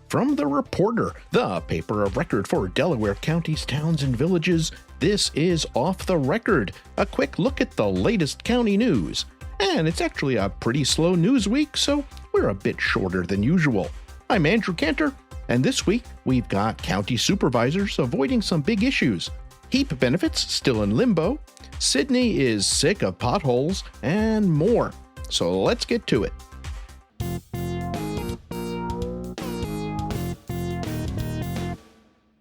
From The Reporter, the paper of record for Delaware County's towns and villages, this is Off the Record, a quick look at the latest county news. And it's actually a pretty slow news week, so we're a bit shorter than usual. I'm Andrew Kantor, and this week we've got county supervisors avoiding some big issues, HEAP benefits still in limbo, Sidney is sick of potholes, and more. So let's get to it.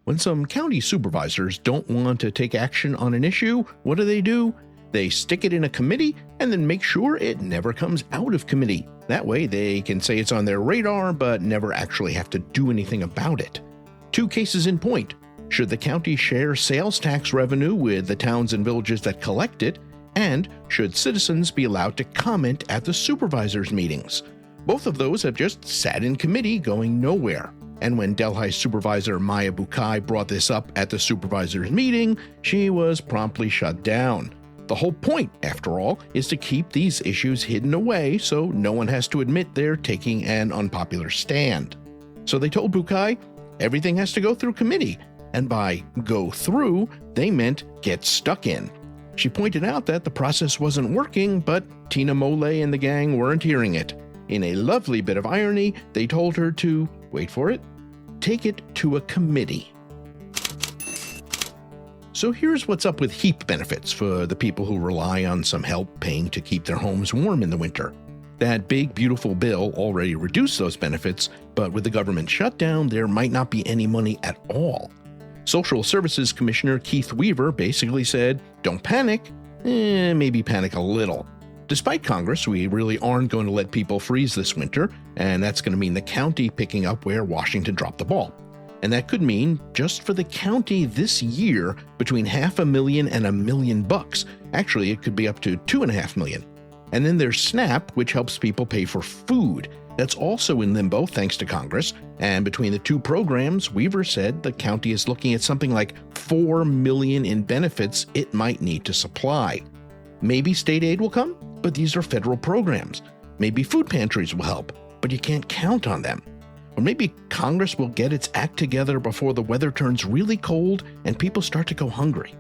When some county supervisors don't want to take action on an issue, what do? They stick it in a committee and then make sure it never comes out of committee. That way they can say it's on their radar but never actually have to do anything about it. Two cases in point. Should the county share sales tax revenue with the towns and villages that collect it? And should citizens be allowed to comment at the supervisors' meetings? Both of those have just sat in committee going nowhere. And when Delhi's supervisor Maya Bukai brought this up at the supervisors' meeting, she was promptly shut down. The whole point, after all, is to keep these issues hidden away so no one has to admit they're taking an unpopular stand. So they told Bukai everything has to go through committee, and by go through, they meant get stuck in. She pointed out that the process wasn't working, but Tina Mole and the gang weren't hearing it. In a lovely bit of irony, they told her to, wait for it, take it to a committee. So here's what's up with HEAP benefits for the people who rely on some help paying to keep their homes warm in the winter. That big, beautiful bill already reduced those benefits, but with the government shutdown, there might not be any money at all. Social Services Commissioner Keith Weaver basically said, don't panic, maybe panic a little. Despite Congress, we really aren't going to let people freeze this winter, and that's going to mean the county picking up where Washington dropped the ball. And that could mean, just for the county this year, between $500,000 and $1 million. Actually, it could be up to $2.5 million. And then there's SNAP, which helps people pay for food. That's also in limbo thanks to Congress. And between the two programs, Weaver said the county is looking at something like $4 million in benefits it might need to supply. Maybe state aid will come, but these are federal programs. Maybe food pantries will help, but you can't count on them. Or maybe Congress will get its act together before the weather turns really cold and people start to go hungry.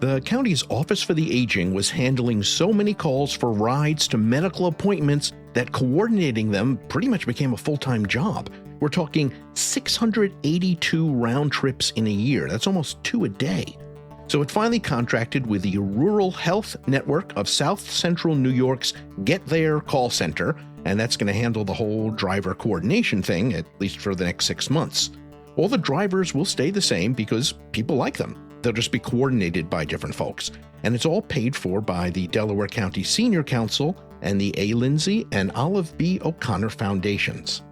The county's Office for the Aging was handling so many calls for rides to medical appointments that coordinating them pretty much became a full-time job. We're talking 682 round trips in a year. That's almost 2 a day. So it finally contracted with the Rural Health Network of South Central New York's Get There call center, and that's going to handle the whole driver coordination thing, at least for the next 6 months. All the drivers will stay the same because people like them. They'll just be coordinated by different folks. And it's all paid for by the Delaware County Senior Council and the A. Lindsay and Olive B. O'Connor Foundations.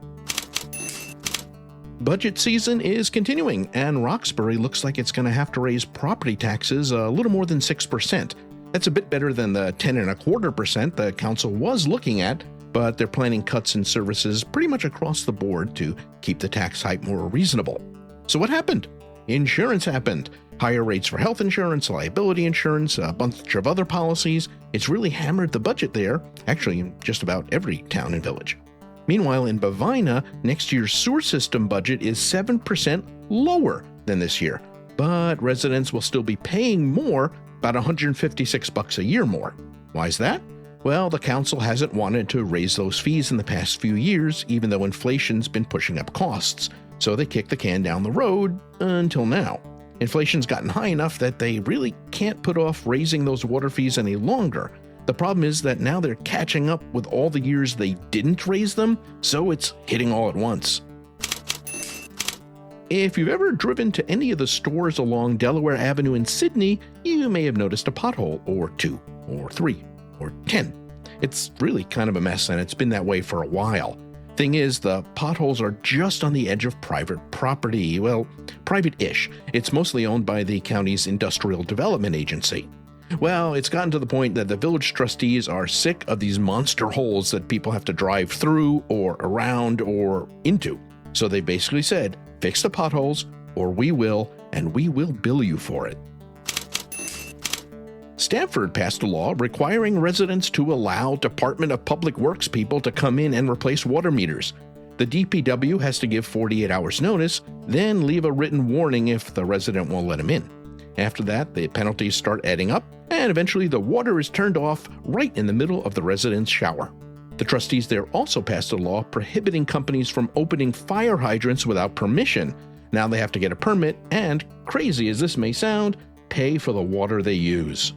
Budget season is continuing, and Roxbury looks like it's going to have to raise property taxes a little more than 6%. That's a bit better than the 10.25% the council was looking at, but they're planning cuts in services pretty much across the board to keep the tax hike more reasonable. So what happened? Insurance happened. Higher rates for health insurance, liability insurance, a bunch of other policies. It's really hammered the budget there, actually in just about every town and village. Meanwhile, in Bovina, next year's sewer system budget is 7% lower than this year, but residents will still be paying more, about $156 a year more. Why is that? Well, the council hasn't wanted to raise those fees in the past few years, even though inflation's been pushing up costs, so they kicked the can down the road until now. Inflation's gotten high enough that they really can't put off raising those water fees any longer. The problem is that now they're catching up with all the years they didn't raise them, so it's hitting all at once. If you've ever driven to any of the stores along Delaware Avenue in Sidney, you may have noticed a pothole or 2, or 3, or 10. It's really kind of a mess, and it's been that way for a while. Thing is, the potholes are just on the edge of private property. Well, private-ish. It's mostly owned by the county's Industrial Development Agency. Well, it's gotten to the point that the village trustees are sick of these monster holes that people have to drive through or around or into. So they basically said, fix the potholes or we will, and we will bill you for it. Stamford passed a law requiring residents to allow Department of Public Works people to come in and replace water meters. The DPW has to give 48 hours notice, then leave a written warning if the resident won't let him in. After that, the penalties start adding up, and eventually the water is turned off right in the middle of the resident's shower. The trustees there also passed a law prohibiting companies from opening fire hydrants without permission. Now they have to get a permit and, crazy as this may sound, pay for the water they use.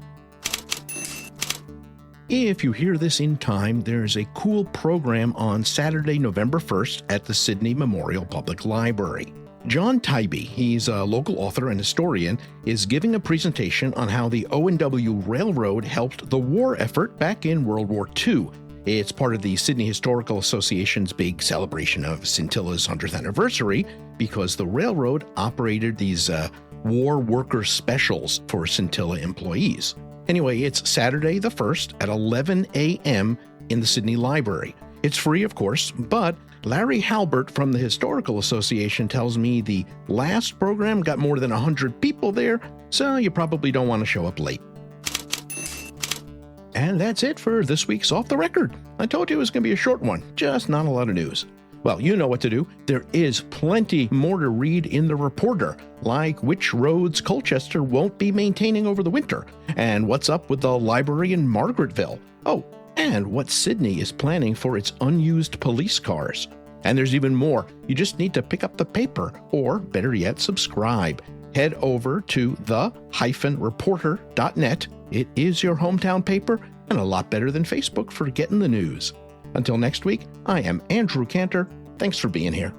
If you hear this in time, there's a cool program on Saturday, November 1st at the Sidney Memorial Public Library. John Tybee, he's a local author and historian, is giving a presentation on how the O&W Railroad helped the war effort back in World War II. It's part of the Sidney Historical Association's big celebration of Scintilla's 100th anniversary because the railroad operated these war worker specials for Scintilla employees. Anyway, it's Saturday the 1st at 11 a.m. in the Sidney Library. It's free, of course, but Larry Halbert from the Historical Association tells me the last program got more than 100 people there, so you probably don't want to show up late. And that's it for this week's Off the Record. I told you it was going to be a short one, just not a lot of news. Well, you know what to do. There is plenty more to read in the Reporter, like which roads Colchester won't be maintaining over the winter, and what's up with the library in Margaretville. Oh, and what Sidney is planning for its unused police cars. And there's even more. You just need to pick up the paper, or better yet, subscribe. Head over to the-reporter.net. It is your hometown paper, and a lot better than Facebook for getting the news. Until next week, I am Andrew Kantor. Thanks for being here.